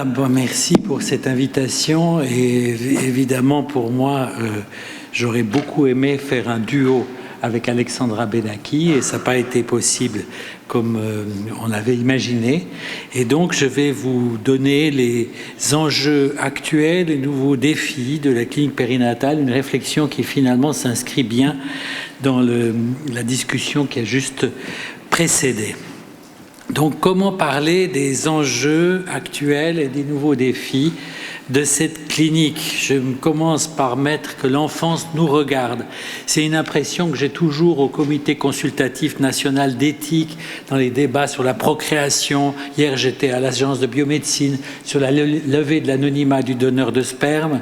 Voilà, bon, merci pour cette invitation et évidemment pour moi, j'aurais beaucoup aimé faire un duo avec Alexandra Benaki et ça n'a pas été possible comme on l'avait imaginé. Et donc je vais vous donner les enjeux actuels, les nouveaux défis de la clinique périnatale, une réflexion qui finalement s'inscrit bien dans la discussion qui a juste précédé. Donc, comment parler des enjeux actuels et des nouveaux défis de cette clinique? Je commence par mettre que l'enfance nous regarde. C'est une impression que j'ai toujours au Comité consultatif national d'éthique, dans les débats sur la procréation. Hier, j'étais à l'agence de biomédecine sur la levée de l'anonymat du donneur de sperme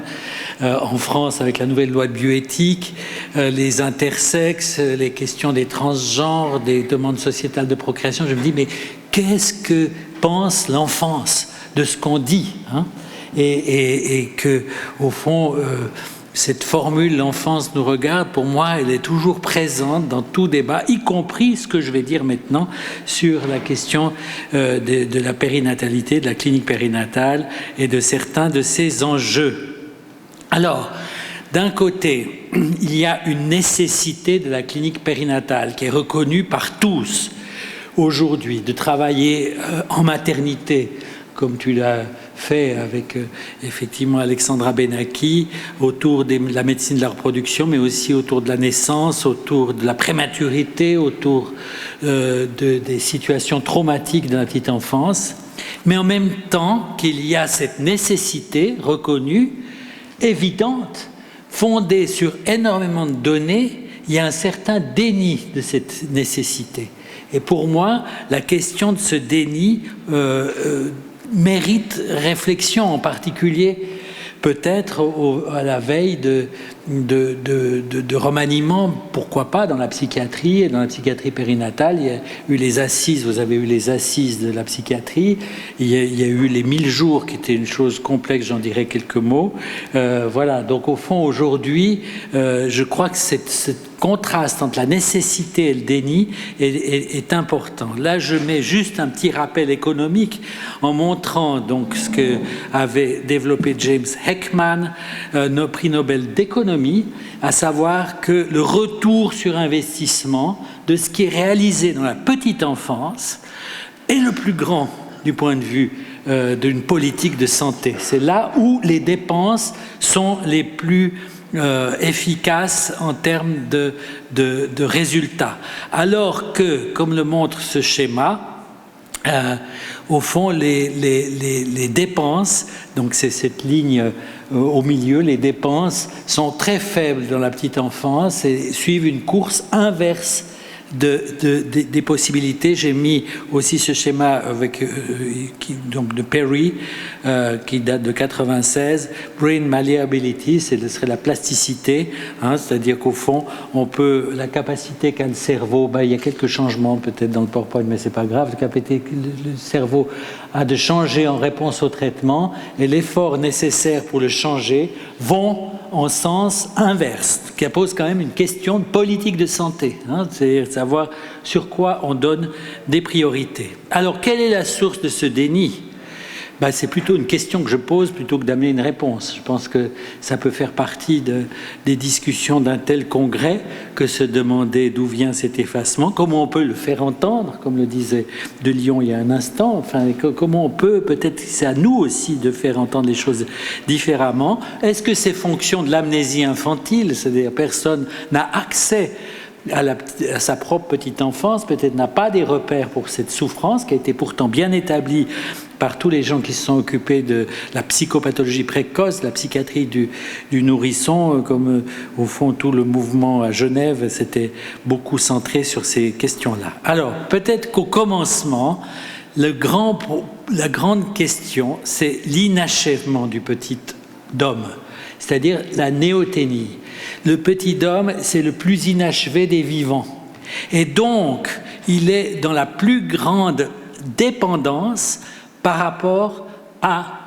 en France avec la nouvelle loi de bioéthique, les intersexes, les questions des transgenres, des demandes sociétales de procréation. Je me dis, mais qu'est-ce que pense l'enfance de ce qu'on dit, hein? Et que, au fond, cette formule « l'enfance nous regarde », pour moi, elle est toujours présente dans tout débat, y compris ce que je vais dire maintenant sur la question de la périnatalité, de la clinique périnatale et de certains de ses enjeux. Alors, d'un côté, il y a une nécessité de la clinique périnatale qui est reconnue par tous aujourd'hui, de travailler en maternité, comme tu l'as fait avec effectivement Alexandra Benaki, autour de la médecine de la reproduction, mais aussi autour de la naissance, autour de la prématurité, autour des situations traumatiques de la petite enfance, mais en même temps qu'il y a cette nécessité reconnue, évidente, fondée sur énormément de données, il y a un certain déni de cette nécessité. Et pour moi, la question de ce déni mérite réflexion, en particulier peut-être à la veille de remaniement, pourquoi pas, dans la psychiatrie et dans la psychiatrie périnatale. Il y a eu les assises, vous avez eu les assises de la psychiatrie, il y a eu les 1000 jours qui étaient une chose complexe, j'en dirai quelques mots. Voilà, donc au fond aujourd'hui, je crois que cette contraste entre la nécessité et le déni est important. Là, je mets juste un petit rappel économique en montrant donc ce que avait développé James Heckman, nos prix Nobel d'économie, à savoir que le retour sur investissement de ce qui est réalisé dans la petite enfance est le plus grand du point de vue d'une politique de santé. C'est là où les dépenses sont les plus efficace en termes de résultats. Alors que, comme le montre ce schéma, au fond, les dépenses, donc c'est cette ligne au milieu, les dépenses sont très faibles dans la petite enfance et suivent une course inverse des possibilités. J'ai mis aussi ce schéma avec, donc de Perry, qui date de 96, Brain Malleability, ce serait la plasticité, hein, c'est-à-dire qu'au fond, on peut, la capacité qu'a le cerveau, il y a quelques changements peut-être dans le PowerPoint, mais c'est pas grave, la capacité que le cerveau a de changer en réponse au traitement et l'effort nécessaire pour le changer vont en sens inverse, qui pose quand même une question de politique de santé, hein, c'est savoir sur quoi on donne des priorités. Alors, quelle est la source de ce déni? C'est plutôt une question que je pose plutôt que d'amener une réponse. Je pense que ça peut faire partie des discussions d'un tel congrès que se demander d'où vient cet effacement, comment on peut le faire entendre, comme le disait de Lyon il y a un instant, enfin, comment on peut, peut-être c'est à nous aussi de faire entendre les choses différemment. Est-ce que c'est fonction de l'amnésie infantile, c'est-à-dire personne n'a accès à sa propre petite enfance, peut-être n'a pas des repères pour cette souffrance qui a été pourtant bien établie par tous les gens qui se sont occupés de la psychopathologie précoce, la psychiatrie du nourrisson, comme au fond tout le mouvement à Genève s'était beaucoup centré sur ces questions-là. Alors, peut-être qu'au commencement, la grande question, c'est l'inachèvement du petit homme, c'est-à-dire la néoténie. Le petit homme, c'est le plus inachevé des vivants. Et donc, il est dans la plus grande dépendance par rapport à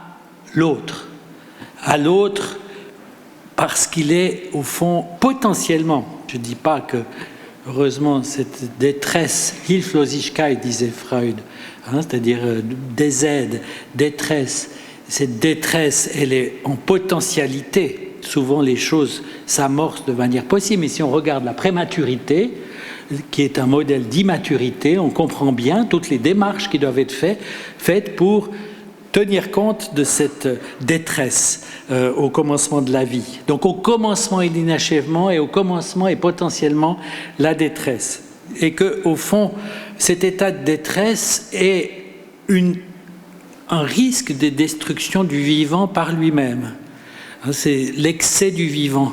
l'autre. À l'autre parce qu'il est, au fond, potentiellement, je ne dis pas que, heureusement, cette détresse, Hilflosigkeit, disait Freud, hein, c'est-à-dire des aides, détresse, cette détresse, elle est en potentialité. Souvent, les choses s'amorcent de manière possible. Mais si on regarde la prématurité, qui est un modèle d'immaturité, on comprend bien toutes les démarches qui doivent être faites pour tenir compte de cette détresse au commencement de la vie. Donc au commencement est l'inachèvement et au commencement est potentiellement la détresse. Et qu'au fond, cet état de détresse est un risque de destruction du vivant par lui-même. C'est l'excès du vivant.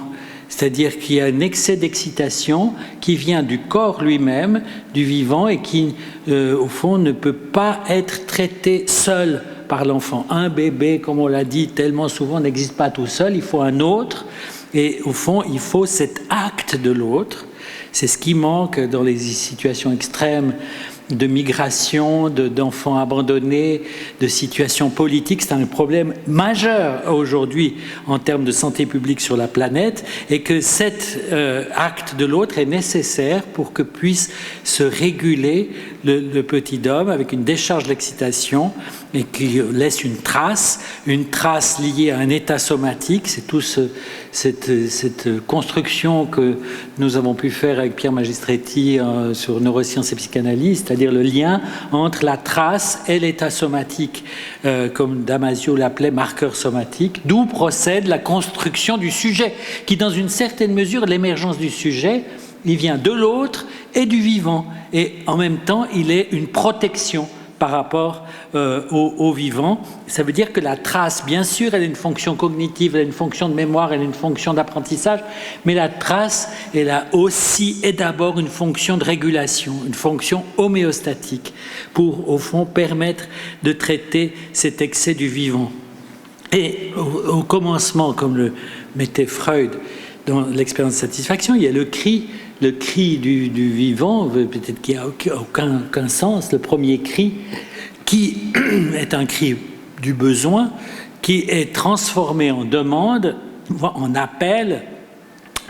C'est-à-dire qu'il y a un excès d'excitation qui vient du corps lui-même, du vivant, et qui, au fond, ne peut pas être traité seul par l'enfant. Un bébé, comme on l'a dit tellement souvent, n'existe pas tout seul, il faut un autre. Et au fond, il faut cet acte de l'autre. C'est ce qui manque dans les situations extrêmes de migration, d'enfants abandonnés, de situations politiques. C'est un problème majeur aujourd'hui en termes de santé publique sur la planète, et que cet acte de l'autre est nécessaire pour que puisse se réguler le petit homme avec une décharge d'excitation et qui laisse une trace liée à un état somatique. C'est tout cette construction que nous avons pu faire avec Pierre Magistretti sur neurosciences et psychanalyse, c'est-à-dire le lien entre la trace et l'état somatique, comme Damasio l'appelait marqueur somatique, d'où procède la construction du sujet, qui dans une certaine mesure, l'émergence du sujet, il vient de l'autre et du vivant, et en même temps il est une protection par rapport au vivant. Ça veut dire que la trace, bien sûr, elle a une fonction cognitive, elle a une fonction de mémoire, elle a une fonction d'apprentissage, mais la trace, elle a aussi et d'abord une fonction de régulation, une fonction homéostatique, pour, au fond, permettre de traiter cet excès du vivant. Et au commencement, comme le mettait Freud dans l'expérience de satisfaction, il y a le cri du vivant, peut-être qu'il n'y a aucun sens, le premier cri, qui est un cri du besoin, qui est transformé en demande, en appel,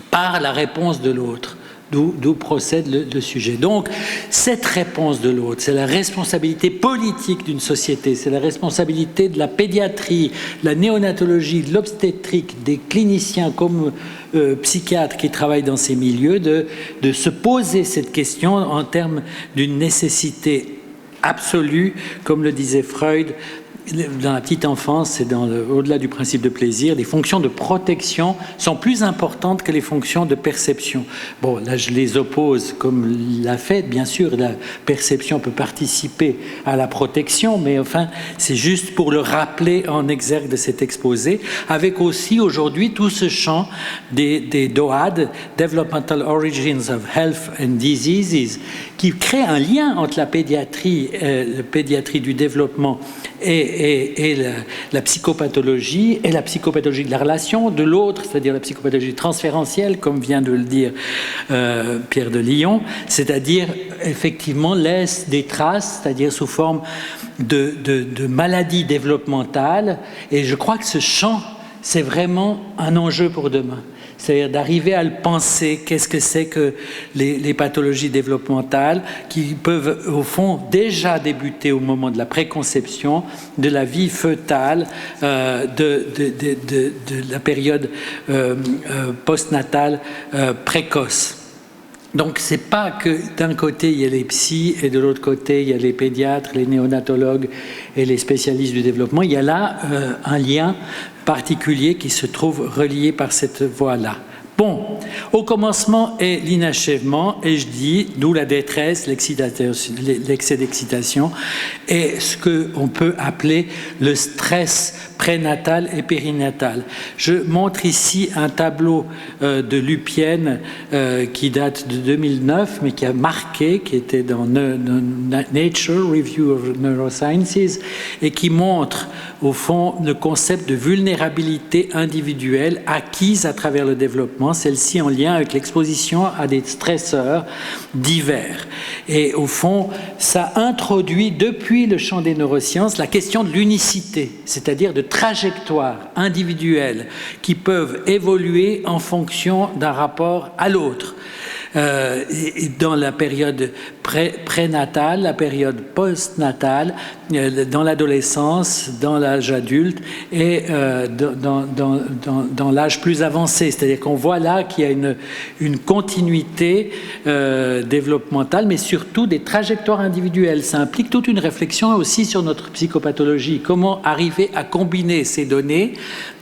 par la réponse de l'autre, d'où procède le sujet. Donc, cette réponse de l'autre, c'est la responsabilité politique d'une société, c'est la responsabilité de la pédiatrie, de la néonatologie, de l'obstétrique, des cliniciens comme psychiatres qui travaillent dans ces milieux, de se poser cette question en termes d'une nécessité absolue, comme le disait Freud. Dans la petite enfance et au-delà du principe de plaisir, les fonctions de protection sont plus importantes que les fonctions de perception. Bon, là je les oppose comme l'a fait, bien sûr, la perception peut participer à la protection, mais enfin, c'est juste pour le rappeler en exergue de cet exposé, avec aussi aujourd'hui tout ce champ des DOAD, Developmental Origins of Health and Diseases, qui crée un lien entre la pédiatrie du développement et la psychopathologie, et la psychopathologie de la relation, de l'autre, c'est-à-dire la psychopathologie transférentielle, comme vient de le dire Pierre de Lyon, c'est-à-dire effectivement laisse des traces, c'est-à-dire sous forme de maladies développementales, et je crois que ce champ, c'est vraiment un enjeu pour demain. C'est-à-dire d'arriver à le penser, qu'est-ce que c'est que les pathologies développementales qui peuvent, au fond, déjà débuter au moment de la préconception, de la vie fœtale, de la période postnatale précoce. Donc, c'est pas que d'un côté, il y a les psys et de l'autre côté, il y a les pédiatres, les néonatologues et les spécialistes du développement. Il y a là un lien particulier qui se trouve relié par cette voie-là. Bon, au commencement est l'inachèvement, et je dis, d'où la détresse, l'excès d'excitation, et ce qu'on peut appeler le stress prénatal et périnatal. Je montre ici un tableau de Lupien qui date de 2009, mais qui a marqué, qui était dans Nature Review of Neurosciences, et qui montre, au fond, le concept de vulnérabilité individuelle acquise à travers le développement, celle-ci en lien avec l'exposition à des stresseurs divers. Et au fond, ça introduit depuis le champ des neurosciences la question de l'unicité, c'est-à-dire de trajectoires individuelles qui peuvent évoluer en fonction d'un rapport à l'autre. Et dans la période prénatale, la période postnatale, dans l'adolescence, dans l'âge adulte et dans l'âge plus avancé. C'est-à-dire qu'on voit là qu'il y a une continuité développementale, mais surtout des trajectoires individuelles. Ça implique toute une réflexion aussi sur notre psychopathologie. Comment arriver à combiner ces données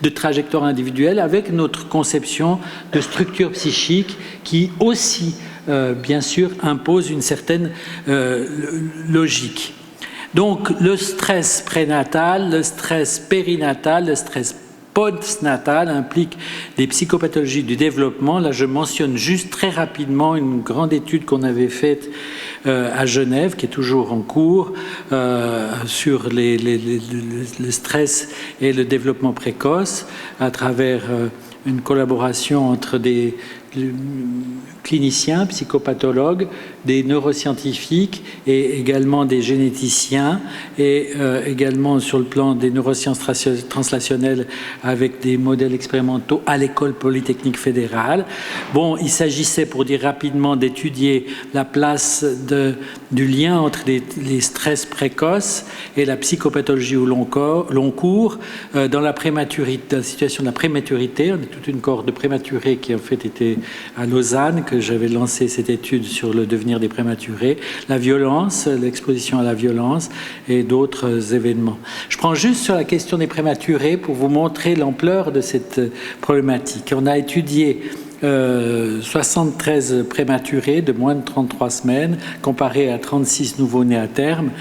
de trajectoires individuelles avec notre conception de structure psychique qui aussi, bien sûr, impose une certaine logique. Donc, le stress prénatal, le stress périnatal, le stress postnatal implique des psychopathologies du développement. Là, je mentionne juste très rapidement une grande étude qu'on avait faite à Genève, qui est toujours en cours, sur le stress et le développement précoce, à travers une collaboration entre des cliniciens, psychopathologues, des neuroscientifiques et également des généticiens et également sur le plan des neurosciences translationnelles avec des modèles expérimentaux à l'École polytechnique fédérale. Bon, il s'agissait, pour dire rapidement, d'étudier la place du lien entre les stress précoces et la psychopathologie au long cours dans la prématurité, dans la situation de la prématurité. On a toute une cohorte de prématurés qui en fait était à Lausanne, que j'avais lancé cette étude sur le devenir des prématurés, la violence, l'exposition à la violence et d'autres événements. Je prends juste sur la question des prématurés pour vous montrer l'ampleur de cette problématique. On a étudié 73 prématurés de moins de 33 semaines, comparés à 36 nouveau-nés à terme.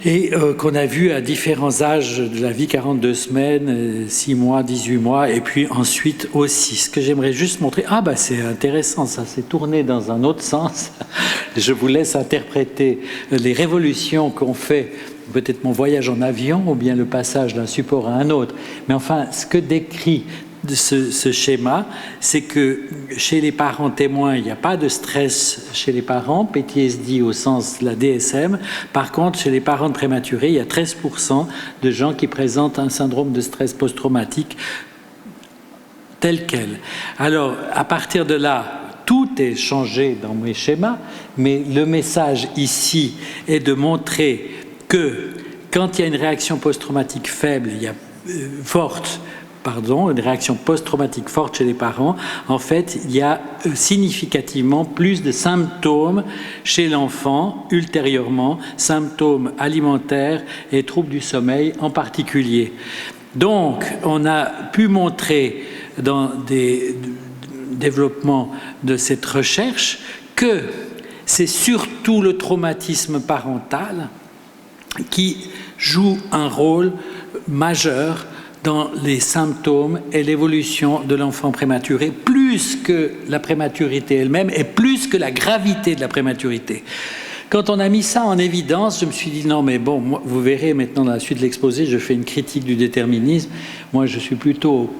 Et qu'on a vu à différents âges de la vie, 42 semaines, 6 mois, 18 mois, et puis ensuite aussi. Ce que j'aimerais juste montrer, c'est intéressant, ça s'est tourné dans un autre sens. Je vous laisse interpréter les révolutions qu'on fait, peut-être mon voyage en avion, ou bien le passage d'un support à un autre. Mais enfin, ce que décrit de ce schéma, c'est que chez les parents témoins, il n'y a pas de stress chez les parents, PTSD au sens de la DSM. Par contre, chez les parents de prématurés, il y a 13% de gens qui présentent un syndrome de stress post-traumatique tel quel. Alors, à partir de là, tout est changé dans mes schémas, mais le message ici est de montrer que quand il y a une réaction post-traumatique faible, une réaction post-traumatique forte chez les parents, en fait, il y a significativement plus de symptômes chez l'enfant, ultérieurement, symptômes alimentaires et troubles du sommeil en particulier. Donc, on a pu montrer dans des développements de cette recherche que c'est surtout le traumatisme parental qui joue un rôle majeur dans les symptômes et l'évolution de l'enfant prématuré, plus que la prématurité elle-même et plus que la gravité de la prématurité. Quand on a mis ça en évidence, je me suis dit non mais bon, moi, vous verrez maintenant dans la suite de l'exposé, je fais une critique du déterminisme. Moi je suis plutôt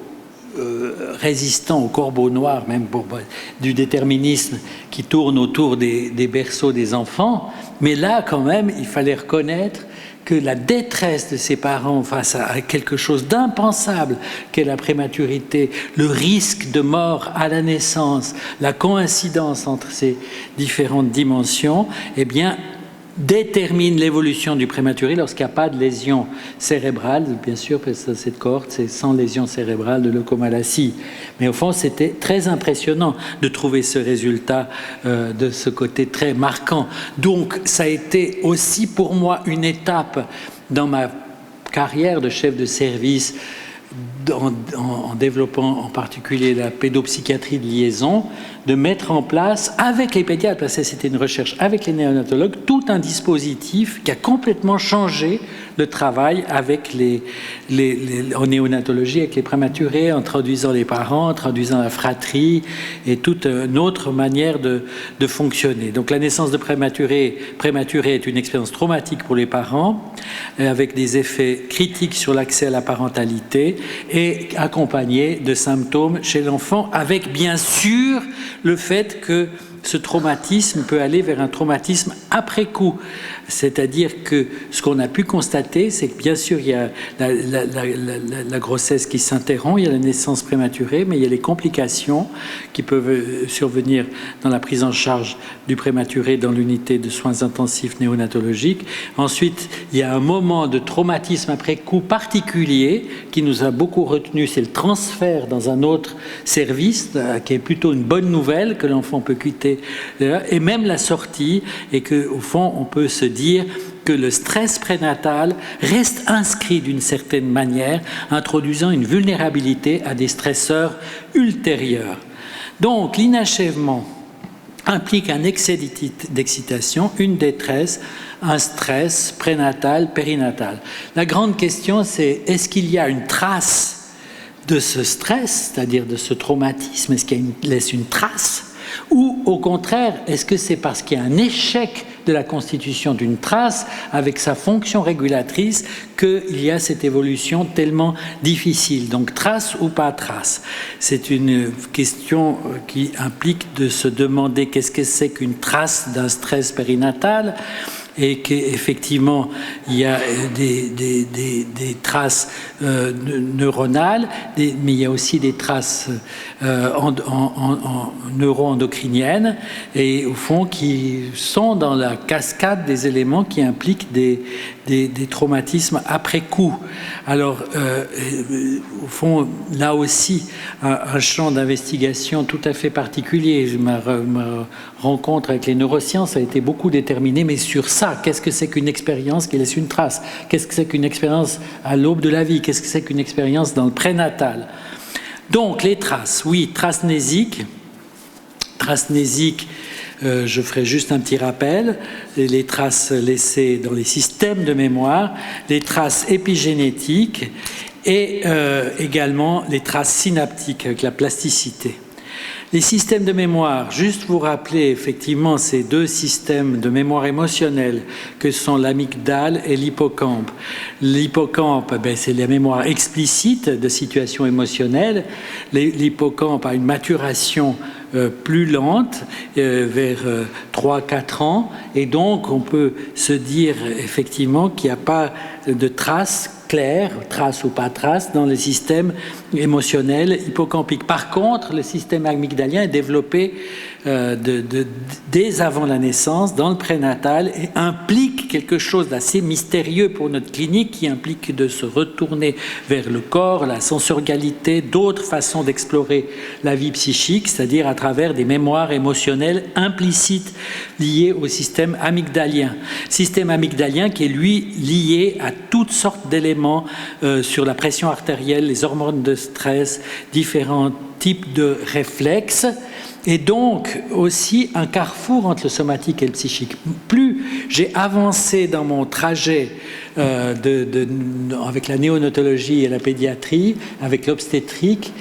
résistant au corbeau noir, même du déterminisme qui tourne autour des berceaux des enfants. Mais là quand même, il fallait reconnaître que la détresse de ses parents face à quelque chose d'impensable qu'est la prématurité, le risque de mort à la naissance, la coïncidence entre ces différentes dimensions, détermine l'évolution du prématuré lorsqu'il n'y a pas de lésion cérébrale. Bien sûr, parce que cette cohorte, c'est sans lésion cérébrale de leucomalacie. Mais au fond, c'était très impressionnant de trouver ce résultat de ce côté très marquant. Donc, ça a été aussi pour moi une étape dans ma carrière de chef de service en développant en particulier la pédopsychiatrie de liaison, de mettre en place avec les pédiatres, parce que c'était une recherche avec les néonatologues, tout un dispositif qui a complètement changé le travail avec en néonatologie avec les prématurés, introduisant les parents, introduisant la fratrie et toute une autre manière de fonctionner. Donc la naissance de prématuré est une expérience traumatique pour les parents, avec des effets critiques sur l'accès à la parentalité et accompagnée de symptômes chez l'enfant, avec bien sûr le fait que ce traumatisme peut aller vers un traumatisme après coup. C'est-à-dire que ce qu'on a pu constater, c'est que bien sûr, il y a la grossesse qui s'interrompt, il y a la naissance prématurée, mais il y a les complications qui peuvent survenir dans la prise en charge du prématuré dans l'unité de soins intensifs néonatologiques. Ensuite, il y a un moment de traumatisme après coup particulier qui nous a beaucoup retenu, c'est le transfert dans un autre service, qui est plutôt une bonne nouvelle, que l'enfant peut quitter, et même la sortie, et qu'au fond, on peut se dire que le stress prénatal reste inscrit d'une certaine manière, introduisant une vulnérabilité à des stresseurs ultérieurs. Donc, l'inachèvement implique un excès d'excitation, une détresse, un stress prénatal, périnatal. La grande question, c'est est-ce qu'il y a une trace de ce stress, c'est-à-dire de ce traumatisme, est-ce qu'il laisse une trace? Ou au contraire, est-ce que c'est parce qu'il y a un échec de la constitution d'une trace avec sa fonction régulatrice qu'il y a cette évolution tellement difficile? Donc trace ou pas trace? C'est une question qui implique de se demander qu'est-ce que c'est qu'une trace d'un stress périnatal, et qu'effectivement, il y a des traces neuronales, mais il y a aussi des traces neuro-endocriniennes, et au fond, qui sont dans la cascade des éléments qui impliquent des traumatismes après coup. Alors, au fond, là aussi, un champ d'investigation tout à fait particulier. Ma rencontre avec les neurosciences a été beaucoup déterminée, mais sur ça, qu'est-ce que c'est qu'une expérience qui laisse une trace? Qu'est-ce que c'est qu'une expérience à l'aube de la vie? Qu'est-ce que c'est qu'une expérience dans le prénatal? Donc, les traces, oui, traces mnésiques. Traces mnésiques, je ferai juste un petit rappel, les traces laissées dans les systèmes de mémoire, les traces épigénétiques et également les traces synaptiques avec la plasticité. Les systèmes de mémoire, juste vous rappeler effectivement ces deux systèmes de mémoire émotionnelle que sont l'amygdale et l'hippocampe. L'hippocampe, c'est la mémoire explicite de situations émotionnelles. L'hippocampe a une maturation plus lente, vers 3-4 ans, et donc on peut se dire effectivement qu'il n'y a pas de traces claires, traces ou pas traces, dans le système émotionnel hippocampique. Par contre, le système amygdalien est développé dès avant la naissance, dans le prénatal, et implique quelque chose d'assez mystérieux pour notre clinique, qui implique de se retourner vers le corps, la sensorialité, d'autres façons d'explorer la vie psychique, c'est-à-dire à travers des mémoires émotionnelles implicites liées au système amygdalien. Système amygdalien qui est, lui, lié à toutes sortes d'éléments sur la pression artérielle, les hormones de stress, différents types de réflexes, et donc aussi un carrefour entre le somatique et le psychique. Plus j'ai avancé dans mon trajet avec la néonatologie et la pédiatrie, avec l'obstétrique,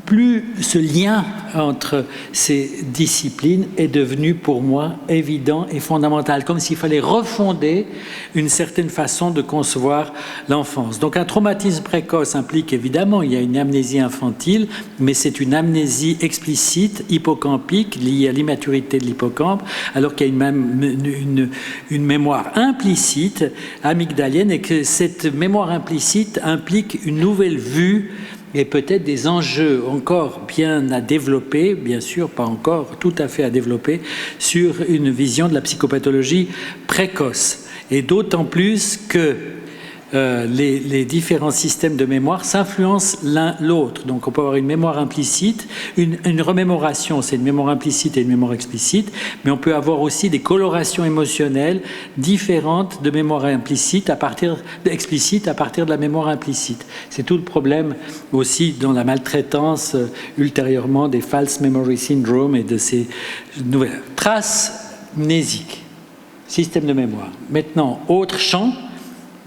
plus ce lien entre ces disciplines est devenu pour moi évident et fondamental, comme s'il fallait refonder une certaine façon de concevoir l'enfance. Donc un traumatisme précoce implique évidemment, il y a une amnésie infantile, mais c'est une amnésie explicite, hippocampique, liée à l'immaturité de l'hippocampe, alors qu'il y a une mémoire implicite, amygdalienne, et que cette mémoire implicite implique une nouvelle vue et peut-être des enjeux encore bien à développer, bien sûr pas encore tout à fait à développer, sur une vision de la psychopathologie précoce. Et d'autant plus que les différents systèmes de mémoire s'influencent l'un l'autre. Donc on peut avoir une mémoire implicite, une remémoration, c'est une mémoire implicite et une mémoire explicite, mais on peut avoir aussi des colorations émotionnelles différentes de mémoire implicite explicite à partir de la mémoire implicite. C'est tout le problème aussi dans la maltraitance ultérieurement des false memory syndrome et de ces nouvelles traces mnésiques, système de mémoire. Maintenant, autre champ,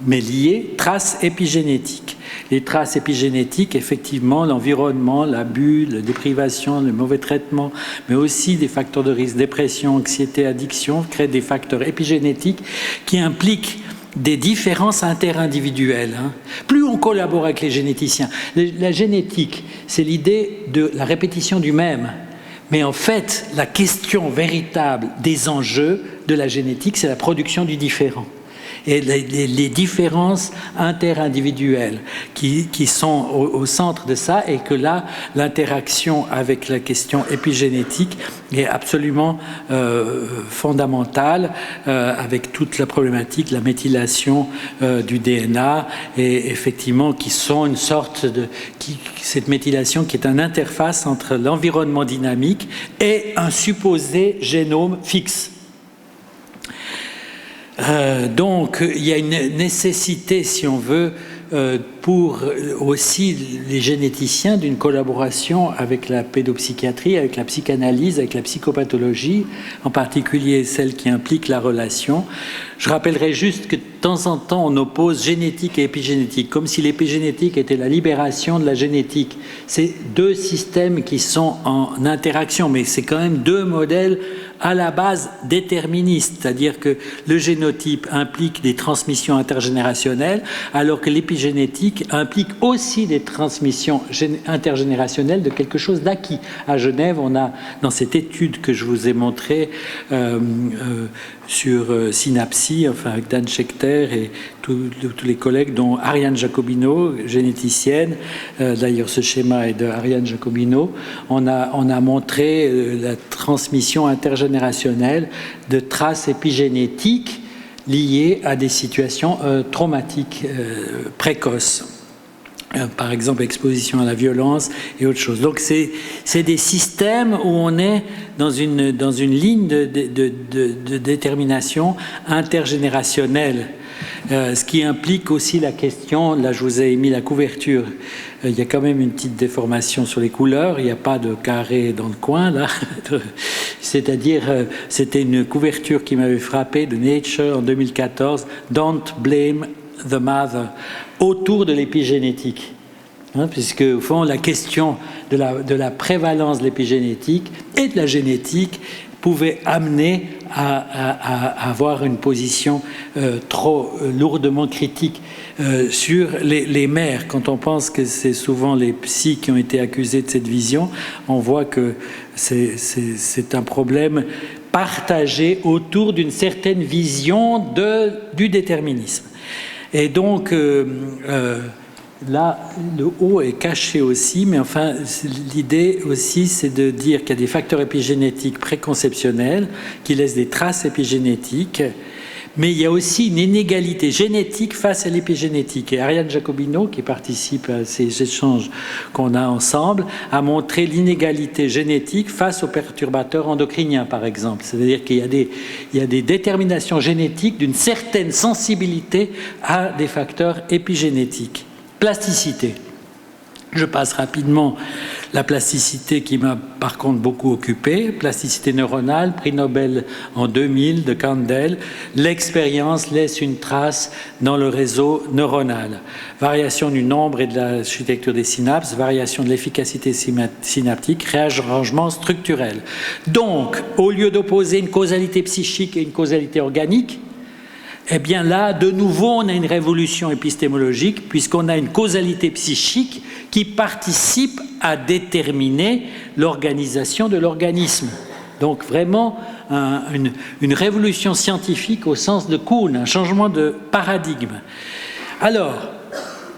mais liées, traces épigénétiques. Les traces épigénétiques, effectivement, l'environnement, l'abus, la déprivation, le mauvais traitement, mais aussi des facteurs de risque, dépression, anxiété, addiction, créent des facteurs épigénétiques qui impliquent des différences interindividuelles. Plus on collabore avec les généticiens, la génétique, c'est l'idée de la répétition du même. Mais en fait, la question véritable des enjeux de la génétique, c'est la production du différent. Et les différences interindividuelles qui sont au centre de ça, et que là, l'interaction avec la question épigénétique est absolument fondamentale, avec toute la problématique, la méthylation du DNA, et effectivement qui sont une sorte cette méthylation qui est une interface entre l'environnement dynamique et un supposé génome fixe. Donc, il y a une nécessité, si on veut, pour aussi les généticiens d'une collaboration avec la pédopsychiatrie, avec la psychanalyse, avec la psychopathologie, en particulier celle qui implique la relation. Je rappellerai juste que de temps en temps, on oppose génétique et épigénétique, comme si l'épigénétique était la libération de la génétique. C'est deux systèmes qui sont en interaction, mais c'est quand même deux modèles à la base déterministe, c'est-à-dire que le génotype implique des transmissions intergénérationnelles, alors que l'épigénétique implique aussi des transmissions intergénérationnelles de quelque chose d'acquis. À Genève, on a, dans cette étude que je vous ai montrée sur Synapsie, enfin avec Dan Schechter et tous les collègues, dont Ariane Jacobino, généticienne, d'ailleurs ce schéma est de Ariane Jacobino, on a montré la transmission intergénérationnelle de traces épigénétiques liées à des situations traumatiques précoces. Par exemple, exposition à la violence et autre chose. Donc, c'est des systèmes où on est dans une ligne de détermination intergénérationnelle. Ce qui implique aussi la question, là je vous ai mis la couverture, il y a quand même une petite déformation sur les couleurs, il n'y a pas de carré dans le coin là, c'est-à-dire c'était une couverture qui m'avait frappé de Nature en 2014, Don't Blame the Mother, autour de l'épigénétique. Puisque au fond la question de la prévalence de l'épigénétique et de la génétique pouvait amener à avoir une position trop lourdement critique sur les mères. Quand on pense que c'est souvent les psys qui ont été accusés de cette vision, on voit que c'est un problème partagé autour d'une certaine vision du déterminisme. Et donc, là, le haut est caché aussi, mais enfin, l'idée aussi, c'est de dire qu'il y a des facteurs épigénétiques préconceptionnels qui laissent des traces épigénétiques, mais il y a aussi une inégalité génétique face à l'épigénétique. Et Ariane Jacobino, qui participe à ces échanges qu'on a ensemble, a montré l'inégalité génétique face aux perturbateurs endocriniens, par exemple. C'est-à-dire qu'il y a des déterminations génétiques d'une certaine sensibilité à des facteurs épigénétiques. Plasticité. Je passe rapidement la plasticité qui m'a par contre beaucoup occupé. Plasticité neuronale, prix Nobel en 2000 de Kandel. L'expérience laisse une trace dans le réseau neuronal. Variation du nombre et de l'architecture des synapses, variation de l'efficacité synaptique, réarrangement structurel. Donc, au lieu d'opposer une causalité psychique et une causalité organique, eh bien là, de nouveau, on a une révolution épistémologique puisqu'on a une causalité psychique qui participe à déterminer l'organisation de l'organisme. Donc vraiment, une révolution scientifique au sens de Kuhn, un changement de paradigme. Alors,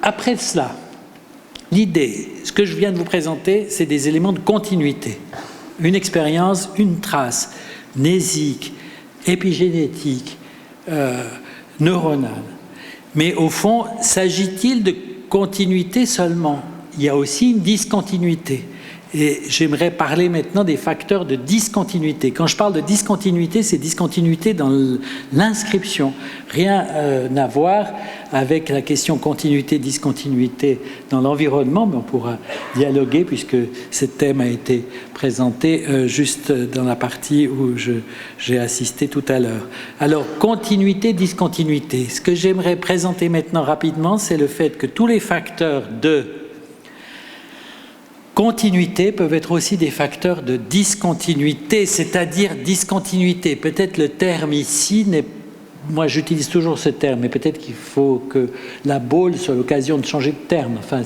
après cela, l'idée, ce que je viens de vous présenter, c'est des éléments de continuité. Une expérience, une trace nésique, épigénétique, neuronale. Mais au fond, s'agit-il de continuité seulement? Il y a aussi une discontinuité. Et j'aimerais parler maintenant des facteurs de discontinuité. Quand je parle de discontinuité, c'est discontinuité dans l'inscription. Rien à voir avec la question continuité-discontinuité dans l'environnement, mais on pourra dialoguer puisque ce thème a été présenté juste dans la partie où j'ai assisté tout à l'heure. Alors, continuité-discontinuité. Ce que j'aimerais présenter maintenant rapidement, c'est le fait que tous les facteurs de continuité peuvent être aussi des facteurs de discontinuité, c'est-à-dire discontinuité. Peut-être le terme ici n'est... Moi, j'utilise toujours ce terme, mais peut-être qu'il faut que la boule soit l'occasion de changer de terme. Enfin,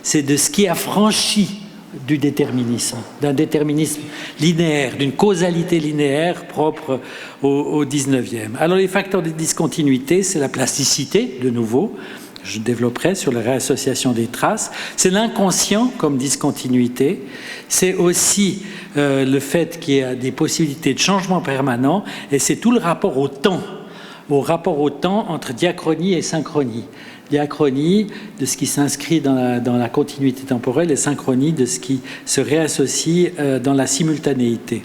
c'est de ce qui affranchit, du déterminisme, d'un déterminisme linéaire, d'une causalité linéaire propre au 19e. Alors les facteurs de discontinuité, c'est la plasticité, de nouveau, je développerai sur la réassociation des traces, c'est l'inconscient comme discontinuité, c'est aussi le fait qu'il y a des possibilités de changement permanent, et c'est tout le rapport au temps entre diachronie et synchronie. Diachronie de ce qui s'inscrit dans la continuité temporelle et synchronie de ce qui se réassocie dans la simultanéité.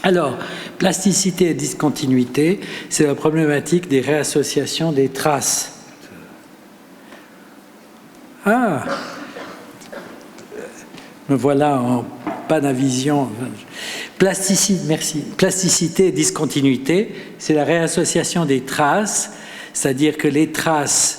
Alors, plasticité et discontinuité, c'est la problématique des réassociations des traces. Ah, me voilà en panavision. Plasticité et discontinuité, c'est la réassociation des traces, c'est-à-dire que les traces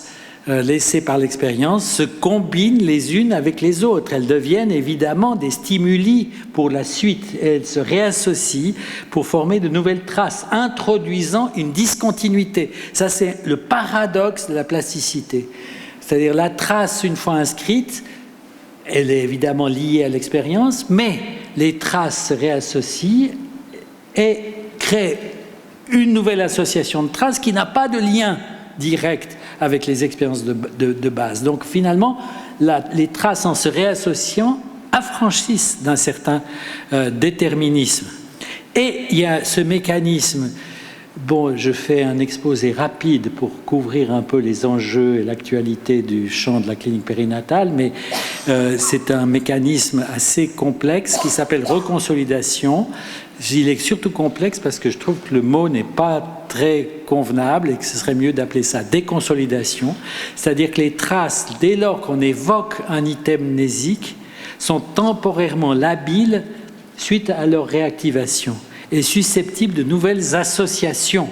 laissées par l'expérience se combinent les unes avec les autres. Elles deviennent évidemment des stimuli pour la suite. Elles se réassocient pour former de nouvelles traces, introduisant une discontinuité. Ça, c'est le paradoxe de la plasticité. C'est-à-dire la trace, une fois inscrite, elle est évidemment liée à l'expérience, mais les traces se réassocient et créent une nouvelle association de traces qui n'a pas de lien direct avec les expériences de base. Donc finalement, les traces en se réassociant affranchissent d'un certain déterminisme. Et il y a ce mécanisme. Bon, je fais un exposé rapide pour couvrir un peu les enjeux et l'actualité du champ de la clinique périnatale, mais c'est un mécanisme assez complexe qui s'appelle reconsolidation. Il est surtout complexe parce que je trouve que le mot n'est pas très convenable et que ce serait mieux d'appeler ça déconsolidation. C'est-à-dire que les traces, dès lors qu'on évoque un item mnésique, sont temporairement labiles suite à leur réactivation et susceptibles de nouvelles associations.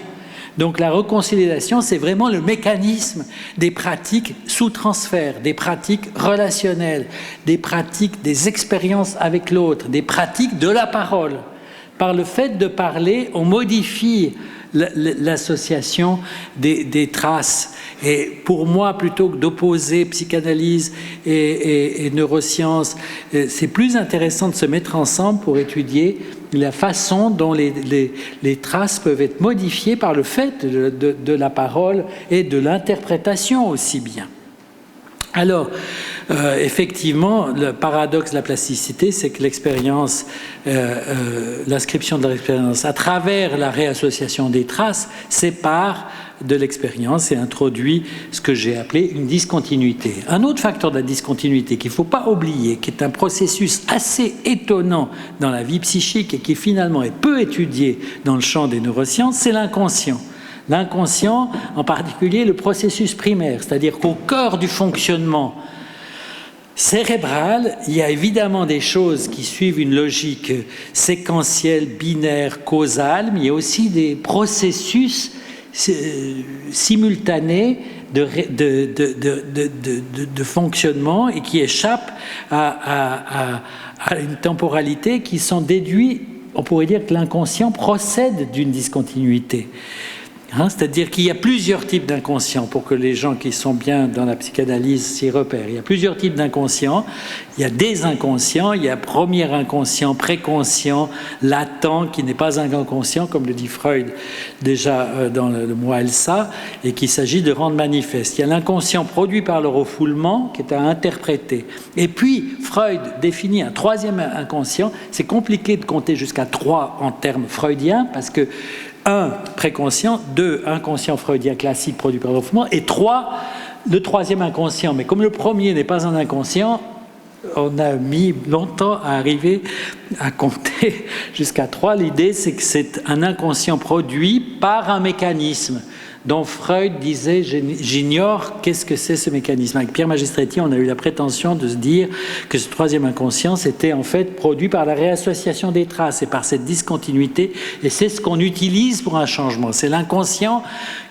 Donc la reconsolidation, c'est vraiment le mécanisme des pratiques sous transfert, des pratiques relationnelles, des pratiques des expériences avec l'autre, des pratiques de la parole. Par le fait de parler, on modifie l'association des traces. Et pour moi, plutôt que d'opposer psychanalyse et neurosciences, c'est plus intéressant de se mettre ensemble pour étudier la façon dont les traces peuvent être modifiées par le fait de la parole et de l'interprétation aussi bien. Alors, effectivement, le paradoxe de la plasticité, c'est que l'expérience, l'inscription de l'expérience à travers la réassociation des traces sépare de l'expérience et introduit ce que j'ai appelé une discontinuité. Un autre facteur de la discontinuité qu'il ne faut pas oublier, qui est un processus assez étonnant dans la vie psychique et qui finalement est peu étudié dans le champ des neurosciences, c'est l'inconscient. L'inconscient, en particulier le processus primaire, c'est-à-dire qu'au cœur du fonctionnement cérébral, il y a évidemment des choses qui suivent une logique séquentielle, binaire, causale, mais il y a aussi des processus simultanés de fonctionnement et qui échappent à une temporalité qui sont déduits. On pourrait dire que l'inconscient procède d'une discontinuité. C'est-à-dire qu'il y a plusieurs types d'inconscients pour que les gens qui sont bien dans la psychanalyse s'y repèrent. Il y a plusieurs types d'inconscients. Il y a des inconscients. Il y a premier inconscient, préconscient, latent, qui n'est pas un inconscient, comme le dit Freud déjà dans le mot Elsa, et qu'il s'agit de rendre manifeste. Il y a l'inconscient produit par le refoulement, qui est à interpréter. Et puis, Freud définit un troisième inconscient. C'est compliqué de compter jusqu'à 3 en termes freudiens, parce que 1, préconscient, 2, inconscient freudien classique produit par le refoulement, et 3, le troisième inconscient. Mais comme le premier n'est pas un inconscient, on a mis longtemps à arriver à compter jusqu'à 3. L'idée, c'est que c'est un inconscient produit par un mécanisme dont Freud disait « j'ignore qu'est-ce que c'est ce mécanisme ». Avec Pierre Magistretti, on a eu la prétention de se dire que ce troisième inconscient, c'était en fait produit par la réassociation des traces et par cette discontinuité, et c'est ce qu'on utilise pour un changement. C'est l'inconscient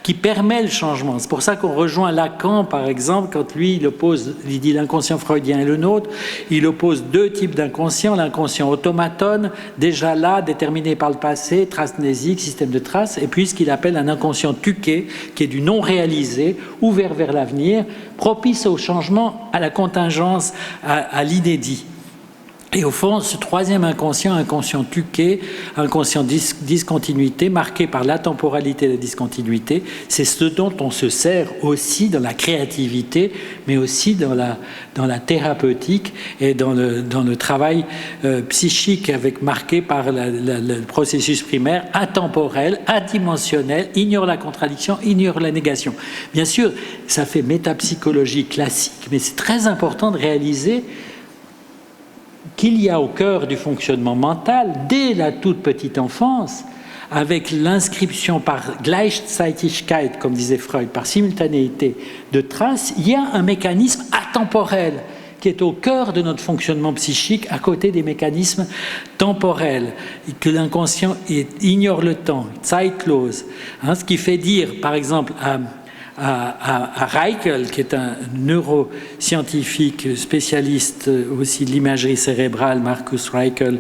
qui permet le changement. C'est pour ça qu'on rejoint Lacan, par exemple, quand lui, il dit l'inconscient freudien et le nôtre, il oppose 2 types d'inconscient, l'inconscient automatone, déjà là, déterminé par le passé, trace mnésique, système de traces, et puis ce qu'il appelle un inconscient tuqué, qui est du non réalisé, ouvert vers l'avenir, propice au changement, à la contingence, à l'inédit. Et au fond, ce troisième inconscient, inconscient tuqué, inconscient discontinuité, marqué par la temporalité et la discontinuité, c'est ce dont on se sert aussi dans la créativité, mais aussi dans la thérapeutique et dans le travail psychique, avec marqué par le processus primaire, atemporel, adimensionnel, ignore la contradiction, ignore la négation. Bien sûr, ça fait métapsychologie classique, mais c'est très important de réaliser qu'il y a au cœur du fonctionnement mental, dès la toute petite enfance, avec l'inscription par Gleichzeitigkeit, comme disait Freud, par simultanéité de traces, il y a un mécanisme atemporel qui est au cœur de notre fonctionnement psychique, à côté des mécanismes temporels, et que l'inconscient ignore le temps, zeitlos, ce qui fait dire, par exemple, à Reichel, qui est un neuroscientifique spécialiste aussi de l'imagerie cérébrale, Marcus Reichel,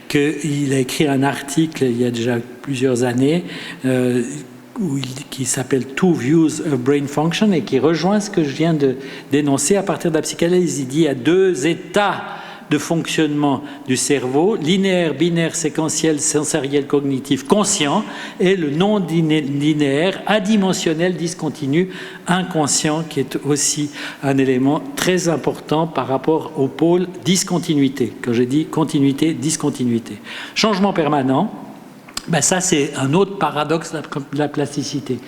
qu'il a écrit un article il y a déjà plusieurs années qui s'appelle « Two Views of Brain Function » et qui rejoint ce que je viens de dénoncer à partir de la psychanalyse. Il dit qu'il y a deux états de fonctionnement du cerveau, linéaire, binaire, séquentiel, sensoriel, cognitif, conscient, et le non-linéaire, adimensionnel, discontinu, inconscient, qui est aussi un élément très important par rapport au pôle discontinuité. Quand je dis continuité, discontinuité. Changement permanent, ça c'est un autre paradoxe de la plasticité.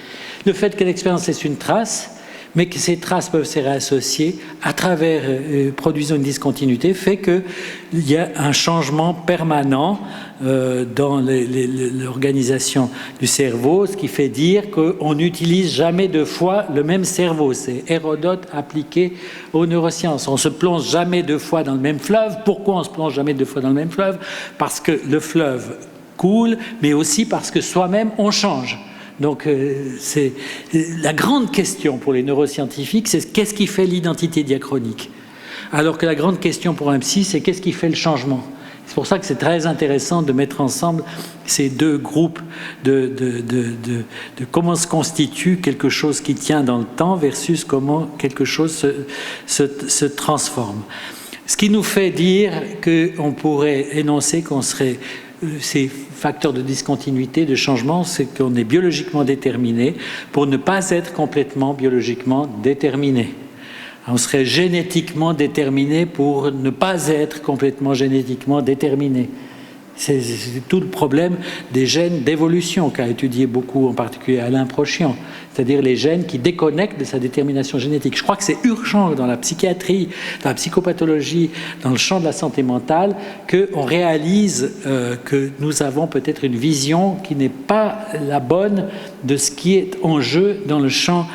Le fait que l'expérience est une trace, mais que ces traces peuvent se réassocier à travers, produisant une discontinuité, fait qu'il y a un changement permanent dans l'organisation du cerveau, ce qui fait dire qu'on n'utilise jamais deux fois le même cerveau. C'est Hérodote appliqué aux neurosciences. On ne se plonge jamais deux fois dans le même fleuve. Pourquoi on ne se plonge jamais deux fois dans le même fleuve? Parce que le fleuve coule, mais aussi parce que soi-même on change. Donc, c'est la grande question pour les neuroscientifiques, c'est qu'est-ce qui fait l'identité diachronique? Alors que la grande question pour un psy, c'est qu'est-ce qui fait le changement? C'est pour ça que c'est très intéressant de mettre ensemble ces deux groupes de comment se constitue quelque chose qui tient dans le temps versus comment quelque chose se transforme. Ce qui nous fait dire qu'on pourrait énoncer qu'on serait... Ces facteurs de discontinuité, de changement, c'est qu'on est biologiquement déterminé pour ne pas être complètement biologiquement déterminé. On serait génétiquement déterminé pour ne pas être complètement génétiquement déterminé. C'est tout le problème des gènes d'évolution qu'a étudié beaucoup, en particulier Alain Prochian, c'est-à-dire les gènes qui déconnectent de sa détermination génétique. Je crois que c'est urgent dans la psychiatrie, dans la psychopathologie, dans le champ de la santé mentale, qu'on réalise que nous avons peut-être une vision qui n'est pas la bonne de ce qui est en jeu dans le champ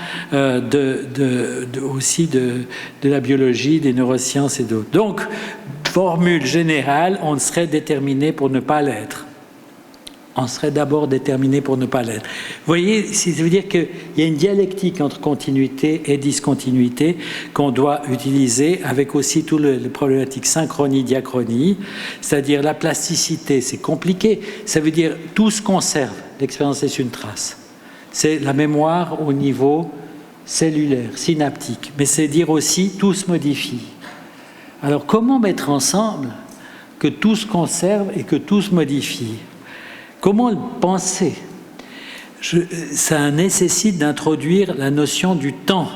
aussi de la biologie, des neurosciences et d'autres. Donc, formule générale, on serait déterminé pour ne pas l'être. On serait d'abord déterminé pour ne pas l'être. Vous voyez, ça veut dire qu'il y a une dialectique entre continuité et discontinuité qu'on doit utiliser avec aussi tout le problématique synchronie-diachronie, c'est-à-dire la plasticité, c'est compliqué. Ça veut dire tout se conserve, l'expérience est une trace. C'est la mémoire au niveau cellulaire, synaptique, mais c'est dire aussi tout se modifie. Alors, comment mettre ensemble que tout se conserve et que tout se modifie? Comment le penser? Ça nécessite d'introduire la notion du temps.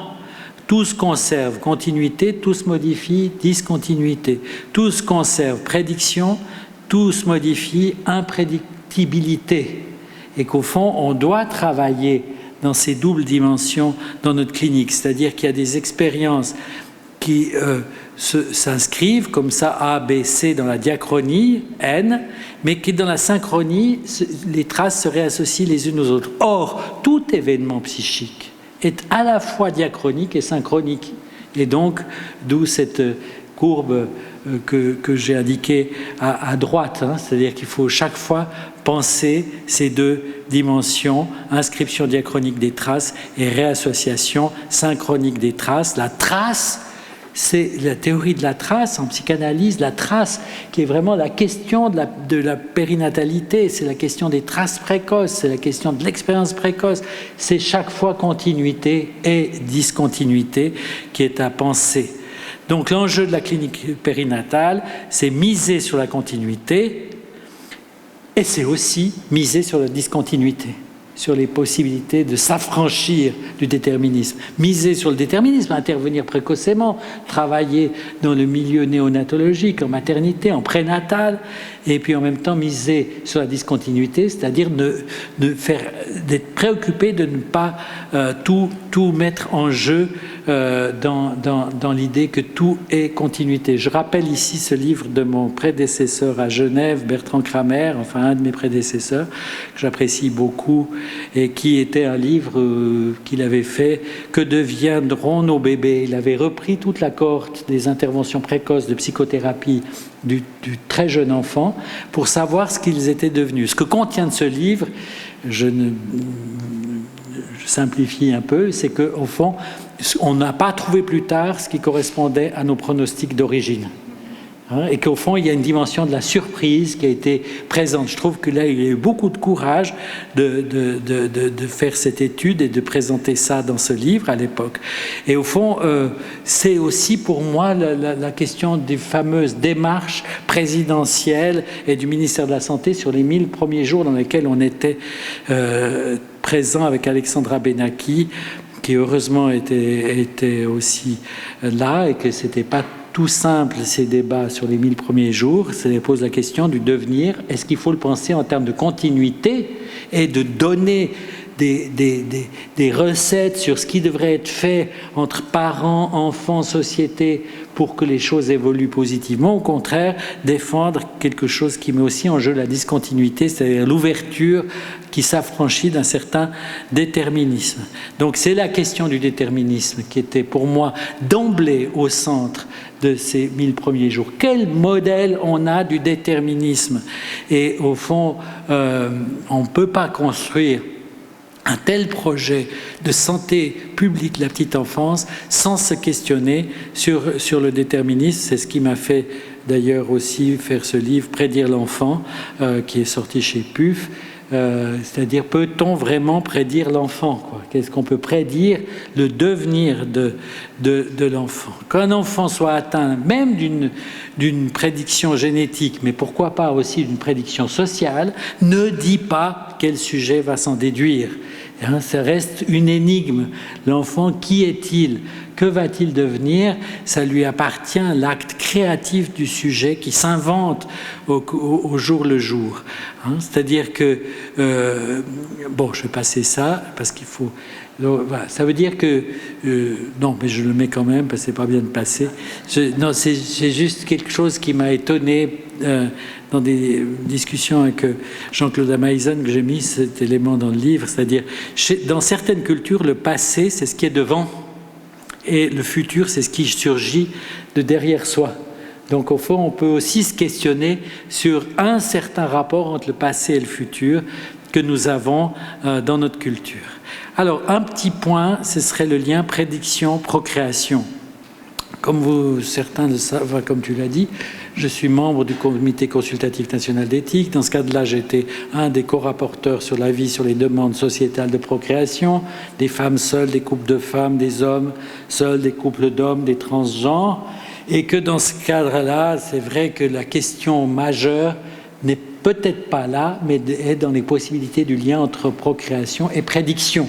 Tout se conserve, continuité, tout se modifie, discontinuité. Tout se conserve, prédiction, tout se modifie, imprédictibilité. Et qu'au fond, on doit travailler dans ces doubles dimensions dans notre clinique. C'est-à-dire qu'il y a des expériences qui s'inscrivent comme ça, A, B, C dans la diachronie, N, mais qui dans la synchronie, les traces se réassocient les unes aux autres. Or, tout événement psychique est à la fois diachronique et synchronique. Et donc, d'où cette courbe que j'ai indiquée à droite, c'est-à-dire qu'il faut chaque fois penser ces deux dimensions, inscription diachronique des traces et réassociation synchronique des traces. La trace, c'est la théorie de la trace, en psychanalyse, la trace qui est vraiment la question de la périnatalité, c'est la question des traces précoces, c'est la question de l'expérience précoce, c'est chaque fois continuité et discontinuité qui est à penser. Donc l'enjeu de la clinique périnatale, c'est miser sur la continuité et c'est aussi miser sur la discontinuité, sur les possibilités de s'affranchir du déterminisme. Miser sur le déterminisme, intervenir précocement, travailler dans le milieu néonatologique, en maternité, en prénatal, et puis en même temps miser sur la discontinuité, c'est-à-dire d'être préoccupé de ne pas tout mettre en jeu dans l'idée que tout est continuité. Je rappelle ici ce livre de mon prédécesseur à Genève, Bertrand Kramer, enfin un de mes prédécesseurs, que j'apprécie beaucoup, et qui était un livre qu'il avait fait « Que deviendront nos bébés ?» Il avait repris toute la cohorte des interventions précoces de psychothérapie du très jeune enfant pour savoir ce qu'ils étaient devenus. Ce que contient ce livre, je simplifie un peu, c'est qu'au fond, on n'a pas trouvé plus tard ce qui correspondait à nos pronostics d'origine. Et qu'au fond, il y a une dimension de la surprise qui a été présente. Je trouve que là, il y a eu beaucoup de courage de faire cette étude et de présenter ça dans ce livre à l'époque. Et au fond, c'est aussi pour moi la question des fameuses démarches présidentielles et du ministère de la Santé sur les 1000 premiers jours dans lesquels on était présent avec Alexandra Benaki, qui heureusement était aussi là et que c'était pas tout simple, ces débats sur les 1000 premiers jours. Ça pose la question du devenir. Est-ce qu'il faut le penser en termes de continuité et de donner des recettes sur ce qui devrait être fait entre parents, enfants, société pour que les choses évoluent positivement? Au contraire, défendre quelque chose qui met aussi en jeu la discontinuité, c'est-à-dire l'ouverture qui s'affranchit d'un certain déterminisme. Donc c'est la question du déterminisme qui était pour moi d'emblée au centre de ces 1000 premiers jours. Quel modèle on a du déterminisme? Et au fond, on ne peut pas construire un tel projet de santé publique de la petite enfance sans se questionner sur le déterminisme. C'est ce qui m'a fait d'ailleurs aussi faire ce livre « Prédire l'enfant » qui est sorti chez PUF. C'est-à-dire, peut-on vraiment prédire l'enfant, quoi? Qu'est-ce qu'on peut prédire le devenir de l'enfant? Qu'un enfant soit atteint même d'une prédiction génétique, mais pourquoi pas aussi d'une prédiction sociale, ne dit pas quel sujet va s'en déduire. Ça reste une énigme. L'enfant, qui est-il? Que va-t-il devenir? Ça lui appartient, l'acte créatif du sujet qui s'invente au jour le jour. C'est-à-dire que... bon, je vais passer ça, parce qu'il faut... Voilà, ça veut dire que... non, mais je le mets quand même, parce que c'est pas bien de passer. Non, c'est juste quelque chose qui m'a étonné dans des discussions avec Jean-Claude Amaïson, que j'ai mis cet élément dans le livre. C'est-à-dire, dans certaines cultures, le passé, c'est ce qui est devant, et le futur, c'est ce qui surgit de derrière soi. Donc, au fond, on peut aussi se questionner sur un certain rapport entre le passé et le futur que nous avons dans notre culture. Alors, un petit point, ce serait le lien prédiction-procréation. Comme certains le savent, comme tu l'as dit, je suis membre du Comité consultatif national d'éthique. Dans ce cadre-là, j'étais un des co-rapporteurs sur l'avis sur les demandes sociétales de procréation, des femmes seules, des couples de femmes, des hommes seuls, des couples d'hommes, des transgenres. Et que dans ce cadre-là, c'est vrai que la question majeure n'est peut-être pas là, mais est dans les possibilités du lien entre procréation et prédiction.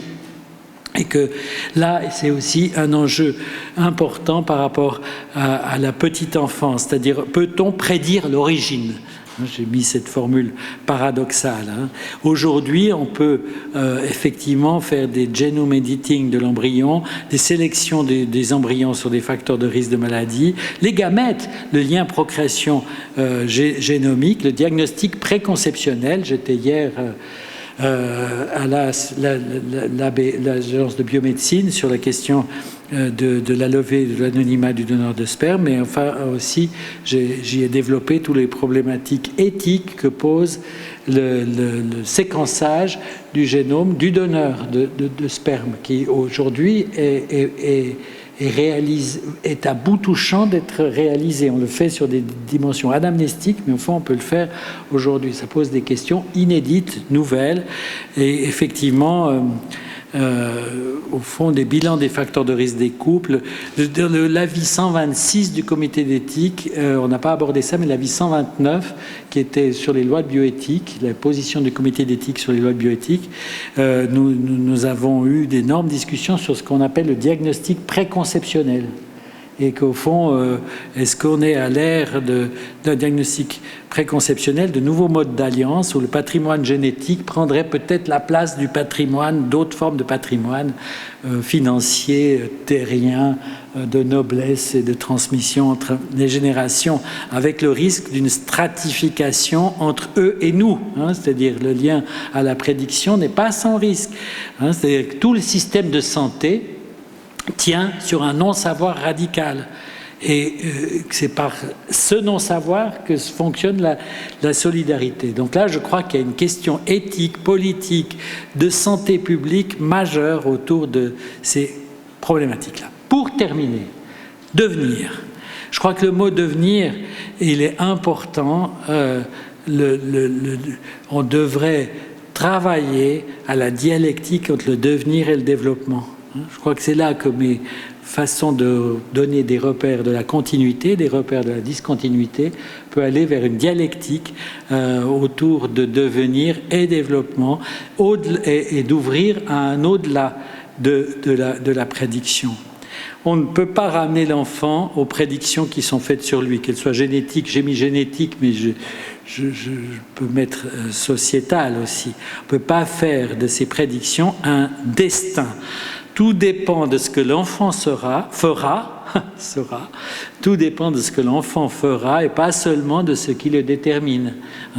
Et que là, c'est aussi un enjeu important par rapport à la petite enfance, c'est-à-dire, peut-on prédire l'origine? J'ai mis cette formule paradoxale. Aujourd'hui, on peut effectivement faire des genome editing de l'embryon, des sélections des embryons sur des facteurs de risque de maladie, les gamètes, le lien procréation génomique, le diagnostic préconceptionnel. J'étais hier... à l'agence de biomédecine sur la question de la levée de l'anonymat du donneur de sperme, mais enfin aussi j'y ai développé toutes les problématiques éthiques que pose le séquençage du génome du donneur de sperme, qui aujourd'hui est à bout touchant d'être réalisé. On le fait sur des dimensions anamnéstiques, mais au fond, on peut le faire aujourd'hui. Ça pose des questions inédites, nouvelles, et effectivement, au fond, des bilans des facteurs de risque des couples. L'avis 126 du comité d'éthique, on n'a pas abordé ça, mais l'avis 129, qui était sur les lois de bioéthique, la position du comité d'éthique sur les lois de bioéthique, nous avons eu d'énormes discussions sur ce qu'on appelle le diagnostic préconceptionnel. Et qu'au fond, est-ce qu'on est à l'ère d'un diagnostic préconceptionnel, de nouveaux modes d'alliance, où le patrimoine génétique prendrait peut-être la place du patrimoine, d'autres formes de patrimoine financier, terrien, de noblesse et de transmission entre les générations, avec le risque d'une stratification entre eux et nous. C'est-à-dire le lien à la prédiction n'est pas sans risque. C'est-à-dire que tout le système de santé tient sur un non-savoir radical. Et c'est par ce non-savoir que fonctionne la solidarité. Donc là, je crois qu'il y a une question éthique, politique, de santé publique majeure autour de ces problématiques-là. Pour terminer, devenir. Je crois que le mot devenir, il est important. On devrait travailler à la dialectique entre le devenir et le développement. Je crois que c'est là que mes façons de donner des repères de la continuité, des repères de la discontinuité, peut aller vers une dialectique autour de devenir et développement et d'ouvrir à un au-delà de la prédiction. On ne peut pas ramener l'enfant aux prédictions qui sont faites sur lui, qu'elles soient génétiques, j'ai mis génétique, mais je peux mettre sociétal aussi. On ne peut pas faire de ces prédictions un destin. Tout dépend de ce que l'enfant fera, tout dépend de ce que l'enfant fera et pas seulement de ce qui le détermine.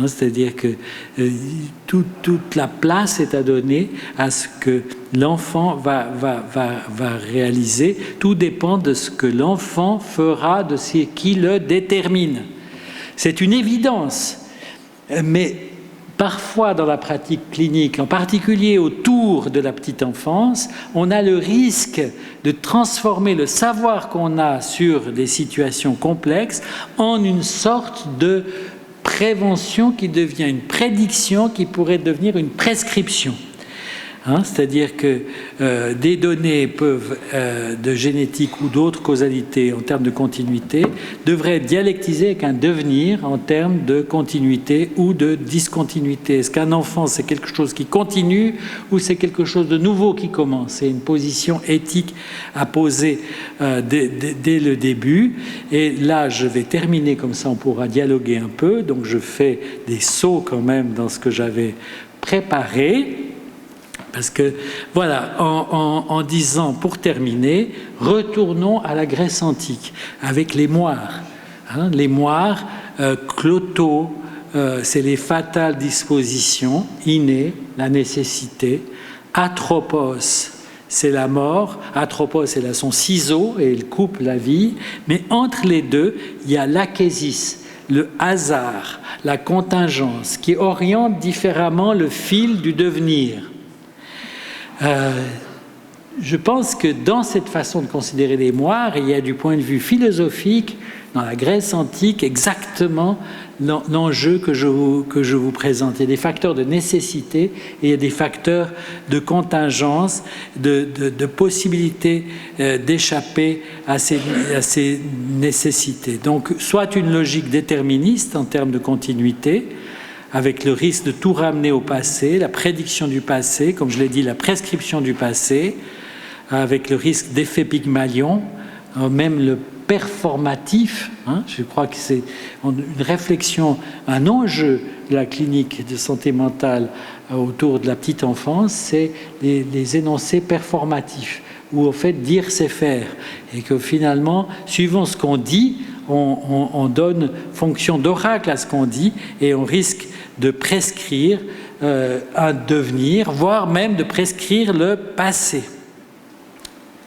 C'est-à-dire que toute la place est à donner à ce que l'enfant va réaliser. Tout dépend de ce que l'enfant fera, de ce qui le détermine. C'est une évidence, mais parfois, dans la pratique clinique, en particulier autour de la petite enfance, on a le risque de transformer le savoir qu'on a sur des situations complexes en une sorte de prévention qui devient une prédiction qui pourrait devenir une prescription. C'est-à-dire que des données de génétique ou d'autres causalités en termes de continuité devraient être dialectisées avec un devenir en termes de continuité ou de discontinuité. Est-ce qu'un enfant, c'est quelque chose qui continue ou c'est quelque chose de nouveau qui commence? C'est une position éthique à poser dès le début. Et là, je vais terminer comme ça, on pourra dialoguer un peu. Donc, je fais des sauts quand même dans ce que j'avais préparé. Parce que, voilà, en disant, pour terminer, retournons à la Grèce antique, avec les moires. Les moires, Cloto, c'est les fatales dispositions innées, la nécessité. Atropos, c'est la mort. Atropos, c'est là son ciseau, et il coupe la vie. Mais entre les deux, il y a l'achésis, le hasard, la contingence, qui oriente différemment le fil du devenir. Je pense que dans cette façon de considérer les moires, il y a du point de vue philosophique, dans la Grèce antique, exactement l'enjeu que je vous présente. Il y a des facteurs de nécessité et il y a des facteurs de contingence, de possibilité d'échapper à ces nécessités. Donc, soit une logique déterministe en termes de continuité, avec le risque de tout ramener au passé, la prédiction du passé, comme je l'ai dit, la prescription du passé, avec le risque d'effet Pygmalion, même le performatif. Je crois que c'est une réflexion, un enjeu de la clinique de santé mentale autour de la petite enfance, c'est les énoncés performatifs, où au fait dire c'est faire, et que finalement, suivant ce qu'on dit, on donne fonction d'oracle à ce qu'on dit, et on risque de prescrire un devenir, voire même de prescrire le passé.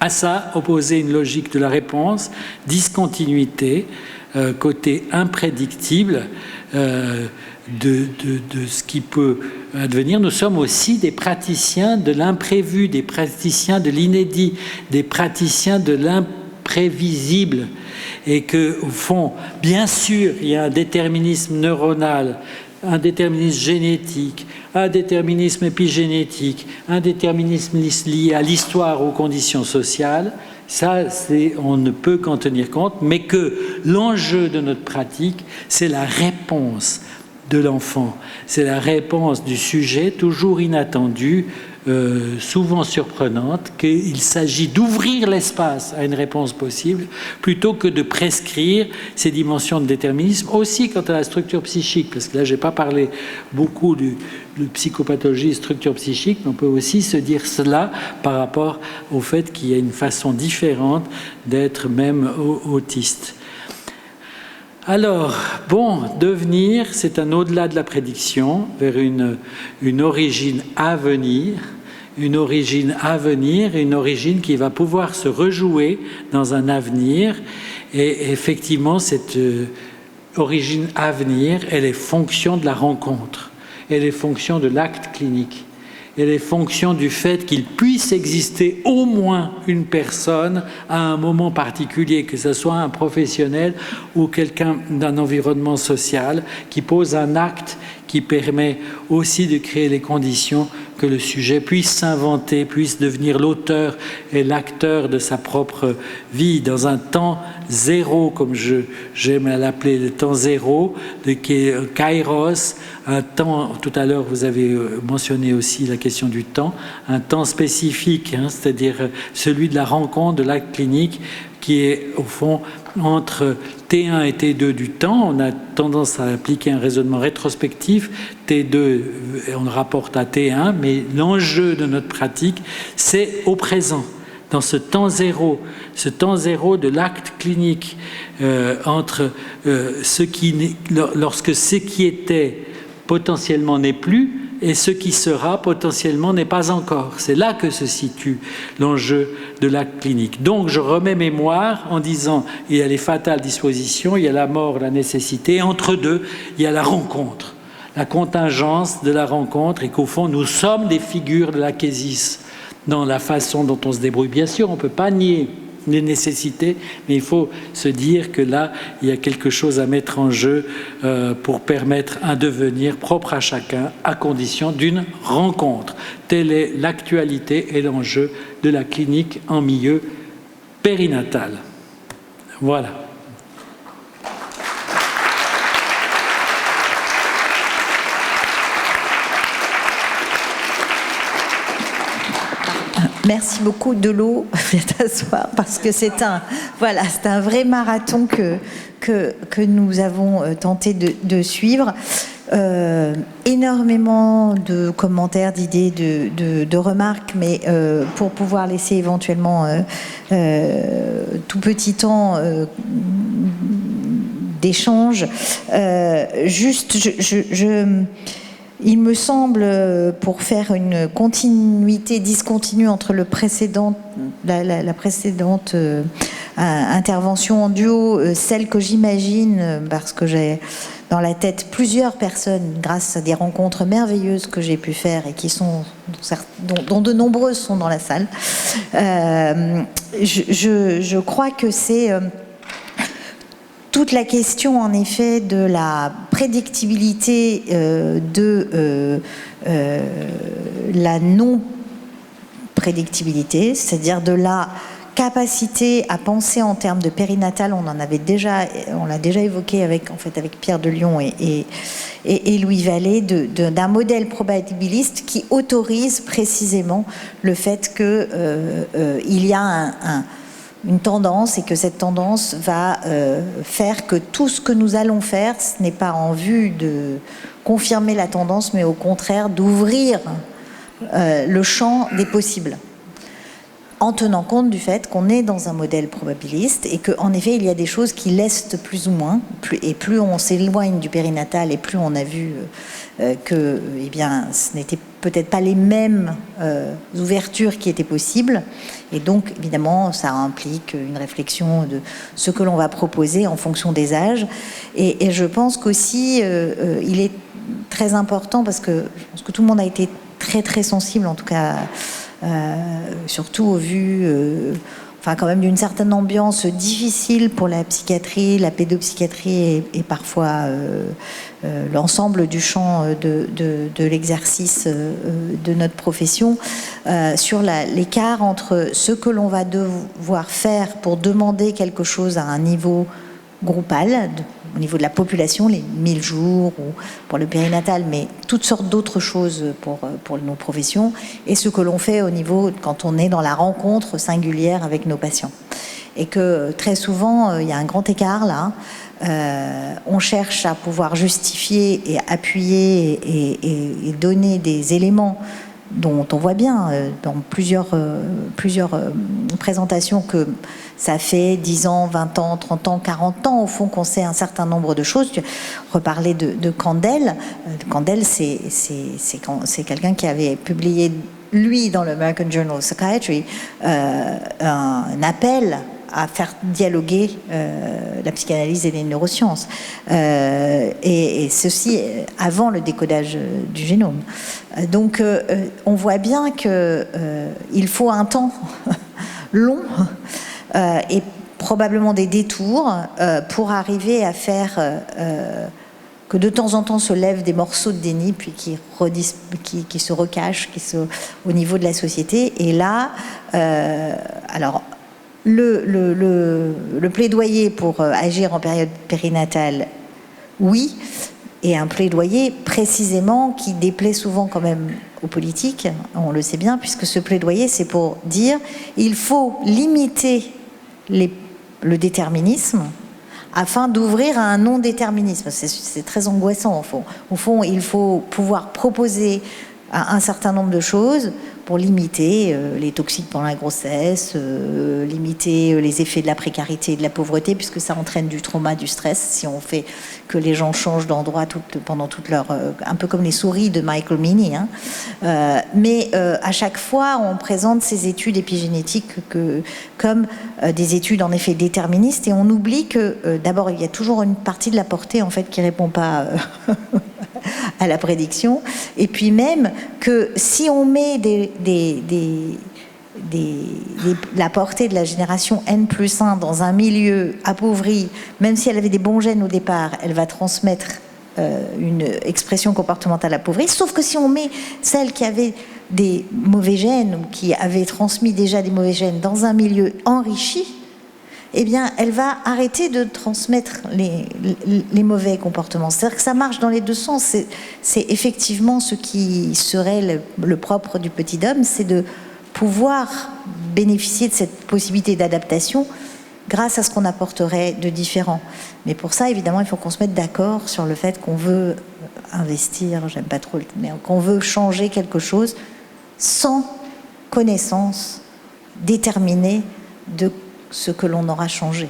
À ça, opposer une logique de la réponse, discontinuité, côté imprédictible de ce qui peut advenir. Nous sommes aussi des praticiens de l'imprévu, des praticiens de l'inédit, des praticiens de l'imprévisible. Et qu'au fond, bien sûr, il y a un déterminisme neuronal un déterminisme génétique, un déterminisme épigénétique, un déterminisme lié à l'histoire, aux conditions sociales, ça, on ne peut qu'en tenir compte, mais que l'enjeu de notre pratique, c'est la réponse de l'enfant, c'est la réponse du sujet, toujours inattendue, souvent surprenante, qu'il s'agit d'ouvrir l'espace à une réponse possible plutôt que de prescrire ces dimensions de déterminisme, aussi quant à la structure psychique, parce que là, je n'ai pas parlé beaucoup de psychopathologie et structure psychique, mais on peut aussi se dire cela par rapport au fait qu'il y a une façon différente d'être même autiste. Alors, bon, devenir, c'est un au-delà de la prédiction, vers une origine à venir, une origine qui va pouvoir se rejouer dans un avenir. Et effectivement, cette origine à venir, elle est fonction de la rencontre, elle est fonction de l'acte clinique. Elle est fonction du fait qu'il puisse exister au moins une personne à un moment particulier, que ce soit un professionnel ou quelqu'un d'un environnement social, qui pose un acte qui permet aussi de créer les conditions que le sujet puisse s'inventer, puisse devenir l'auteur et l'acteur de sa propre vie, dans un temps zéro, comme j'aime l'appeler, le temps zéro, qui est kairos, un temps, tout à l'heure vous avez mentionné aussi la question du temps, un temps spécifique, c'est-à-dire celui de la rencontre, de l'acte clinique, qui est au fond entre T1 et T2 du temps. On a tendance à appliquer un raisonnement rétrospectif. T2, on le rapporte à T1, mais l'enjeu de notre pratique, c'est au présent, dans ce temps zéro de l'acte clinique, entre lorsque ce qui était potentiellement n'est plus, et ce qui sera potentiellement n'est pas encore. C'est là que se situe l'enjeu de l'acte clinique. Donc je remets mémoire en disant, il y a les fatales dispositions, il y a la mort, la nécessité, et entre deux, il y a la rencontre, la contingence de la rencontre, et qu'au fond, nous sommes des figures de l'achésis dans la façon dont on se débrouille. Bien sûr, on ne peut pas nier les nécessités, mais il faut se dire que là, il y a quelque chose à mettre en jeu pour permettre un devenir propre à chacun, à condition d'une rencontre. Telle est l'actualité et l'enjeu de la clinique en milieu périnatal. Voilà. Merci beaucoup Delo, viens t'asseoir, parce que c'est un vrai marathon que nous avons tenté de suivre. Énormément de commentaires, d'idées, de remarques, mais pour pouvoir laisser éventuellement tout petit temps d'échange, il me semble, pour faire une discontinue entre la précédente intervention en duo, celle que j'imagine, parce que j'ai dans la tête plusieurs personnes, grâce à des rencontres merveilleuses que j'ai pu faire et dont de nombreuses sont dans la salle, je crois que c'est toute la question, en effet, de la prédictibilité de la non-prédictibilité, c'est-à-dire de la capacité à penser en termes de périnatal. On l'a déjà évoqué avec Pierre de Lyon et Louis Vallée, d'un modèle probabiliste qui autorise précisément le fait qu'il y a une tendance, et que cette tendance va faire que tout ce que nous allons faire, ce n'est pas en vue de confirmer la tendance, mais au contraire d'ouvrir le champ des possibles, en tenant compte du fait qu'on est dans un modèle probabiliste et qu'en effet il y a des choses qui laissent plus ou moins, et plus on s'éloigne du périnatal et plus on a vu que ce n'était peut-être pas les mêmes ouvertures qui étaient possibles, et donc évidemment ça implique une réflexion de ce que l'on va proposer en fonction des âges, et je pense qu'aussi il est très important, parce que je pense que tout le monde a été très très sensible, en tout cas surtout au vu enfin quand même d'une certaine ambiance difficile pour la psychiatrie, la pédopsychiatrie et parfois l'ensemble du champ de l'exercice de notre profession, sur l'écart entre ce que l'on va devoir faire pour demander quelque chose à un niveau groupal, au niveau de la population, les 1000 jours, ou pour le périnatal, mais toutes sortes d'autres choses pour nos professions, et ce que l'on fait au niveau, quand on est dans la rencontre singulière avec nos patients. Et que très souvent, il y a un grand écart là. On cherche à pouvoir justifier et appuyer et donner des éléments dont on voit bien dans plusieurs présentations que ça fait 10 ans, 20 ans, 30 ans, 40 ans, au fond, qu'on sait un certain nombre de choses. Tu reparlais de Kandel. Kandel, c'est quelqu'un qui avait publié, lui, dans le American Journal of Psychiatry, un appel à faire dialoguer la psychanalyse et les neurosciences. Et ceci avant le décodage du génome. Donc, on voit bien qu'il faut un temps long et probablement des détours pour arriver à faire que de temps en temps se lèvent des morceaux de déni, puis qui se recachent, au niveau de la société. Et là, alors, le plaidoyer pour agir en période périnatale, oui, et un plaidoyer précisément qui déplaît souvent quand même aux politiques, on le sait bien, puisque ce plaidoyer, c'est pour dire il faut limiter le déterminisme afin d'ouvrir à un non-déterminisme. C'est très angoissant, au fond. Au fond, il faut pouvoir proposer un certain nombre de choses pour limiter les toxiques pendant la grossesse, limiter les effets de la précarité et de la pauvreté, puisque ça entraîne du trauma, du stress, si on fait que les gens changent d'endroit pendant toute leur... un peu comme les souris de Michael Meany. Hein. Mais à chaque fois, on présente ces études épigénétiques comme des études en effet déterministes, et on oublie que d'abord, il y a toujours une partie de la portée en fait qui ne répond pas... à la prédiction, et puis même que si on met la portée de la génération N+1 dans un milieu appauvri, même si elle avait des bons gènes au départ, elle va transmettre une expression comportementale appauvrie, sauf que si on met celle qui avait des mauvais gènes ou qui avait transmis déjà des mauvais gènes dans un milieu enrichi, eh bien, elle va arrêter de transmettre les mauvais comportements. C'est-à-dire que ça marche dans les deux sens. C'est effectivement ce qui serait le propre du petit homme, c'est de pouvoir bénéficier de cette possibilité d'adaptation grâce à ce qu'on apporterait de différent. Mais pour ça, évidemment, il faut qu'on se mette d'accord sur le fait qu'on veut investir, j'aime pas trop, mais qu'on veut changer quelque chose sans connaissance déterminée de ce que l'on aura changé.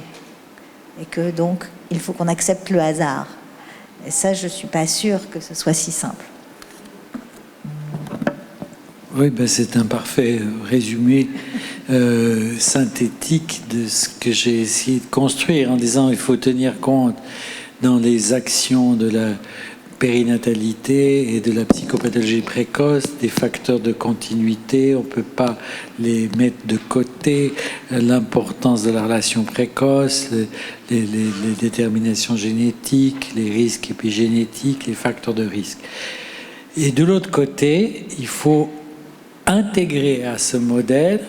Et que donc, il faut qu'on accepte le hasard. Et ça, je ne suis pas sûre que ce soit si simple. Oui, ben c'est un parfait résumé synthétique de ce que j'ai essayé de construire en disant il faut tenir compte dans les actions de la périnatalité et de la psychopathologie précoce, des facteurs de continuité, on ne peut pas les mettre de côté, l'importance de la relation précoce, les déterminations génétiques, les risques épigénétiques, les facteurs de risque. Et de l'autre côté, il faut intégrer à ce modèle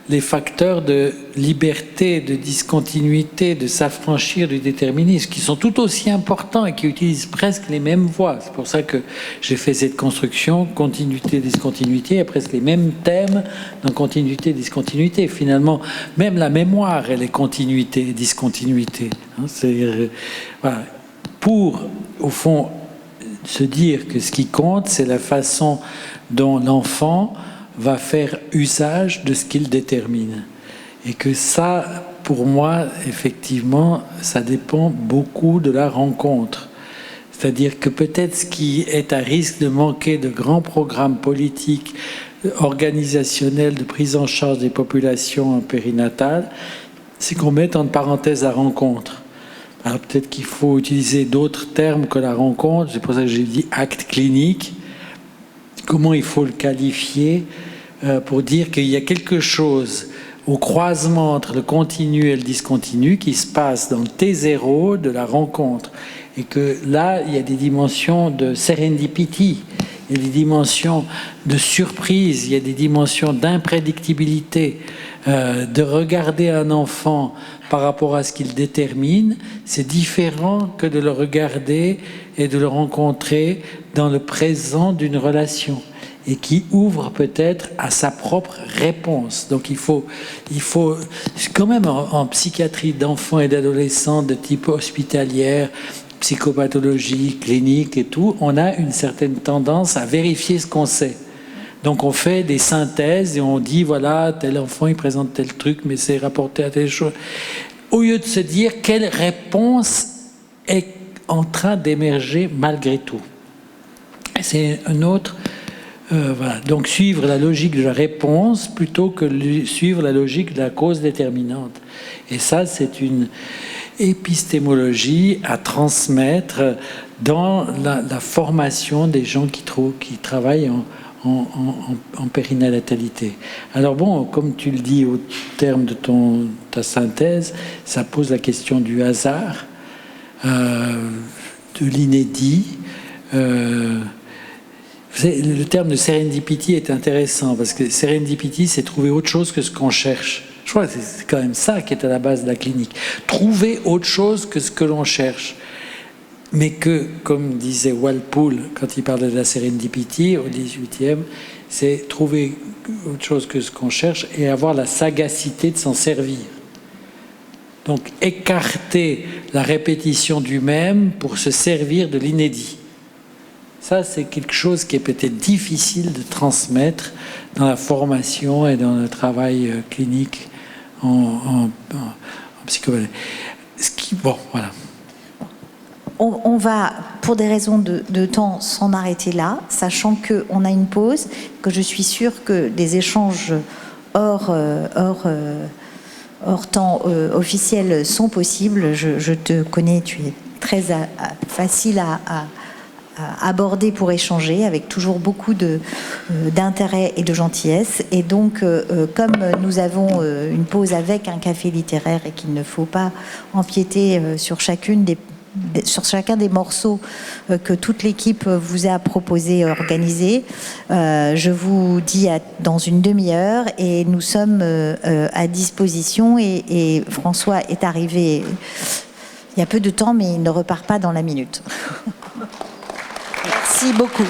les facteurs de liberté, de discontinuité, de s'affranchir du déterminisme, qui sont tout aussi importants et qui utilisent presque les mêmes voies. C'est pour ça que j'ai fait cette construction, continuité, discontinuité, il y a presque les mêmes thèmes dans continuité, discontinuité. Finalement, même la mémoire, elle est continuité et discontinuité. Voilà. Pour, au fond, se dire que ce qui compte, c'est la façon dont l'enfant va faire usage de ce qu'il détermine. Et que ça, pour moi, effectivement, ça dépend beaucoup de la rencontre. C'est-à-dire que peut-être ce qui est à risque de manquer de grands programmes politiques, organisationnels de prise en charge des populations périnatales, c'est qu'on mette entre parenthèses la rencontre. Alors peut-être qu'il faut utiliser d'autres termes que la rencontre, c'est pour ça que j'ai dit acte clinique. Comment il faut le qualifier pour dire qu'il y a quelque chose au croisement entre le continu et le discontinu qui se passe dans le T0 de la rencontre. Et que là, il y a des dimensions de serendipity, il y a des dimensions de surprise, il y a des dimensions d'imprédictibilité. De regarder un enfant par rapport à ce qu'il détermine, c'est différent que de le regarder et de le rencontrer dans le présent d'une relation et qui ouvre peut-être à sa propre réponse. Donc il faut quand même en psychiatrie d'enfants et d'adolescents de type hospitalière, psychopathologie, clinique et tout, on a une certaine tendance à vérifier ce qu'on sait. Donc on fait des synthèses et on dit, voilà, tel enfant il présente tel truc, mais c'est rapporté à telle chose. Au lieu de se dire quelle réponse est en train d'émerger malgré tout. C'est un autre... voilà. Donc suivre la logique de la réponse plutôt que suivre la logique de la cause déterminante. Et ça, c'est une épistémologie à transmettre dans la formation des gens qui travaillent en périnatalité. Alors bon, comme tu le dis au terme de ta synthèse, ça pose la question du hasard, de l'inédit. Le terme de serendipity est intéressant parce que serendipity, c'est trouver autre chose que ce qu'on cherche. Je crois que c'est quand même ça qui est à la base de la clinique. Trouver autre chose que ce que l'on cherche. Mais que, comme disait Walpole quand il parlait de la serendipity au XVIIIe, c'est trouver autre chose que ce qu'on cherche et avoir la sagacité de s'en servir. Donc écarter la répétition du même pour se servir de l'inédit. Ça, c'est quelque chose qui est peut-être difficile de transmettre dans la formation et dans le travail clinique en psychologie. Bon, voilà. On va, pour des raisons de temps, s'en arrêter là, sachant qu'on a une pause, que je suis sûre que des échanges hors temps officiel sont possibles. Je te connais, tu es très facile à aborder pour échanger, avec toujours beaucoup d'intérêt et de gentillesse. Et donc, comme nous avons une pause avec un café littéraire et qu'il ne faut pas empiéter sur chacun des morceaux que toute l'équipe vous a proposé et organisé, je vous dis dans une demi-heure et nous sommes à disposition et François est arrivé il y a peu de temps mais il ne repart pas dans la minute. Merci beaucoup.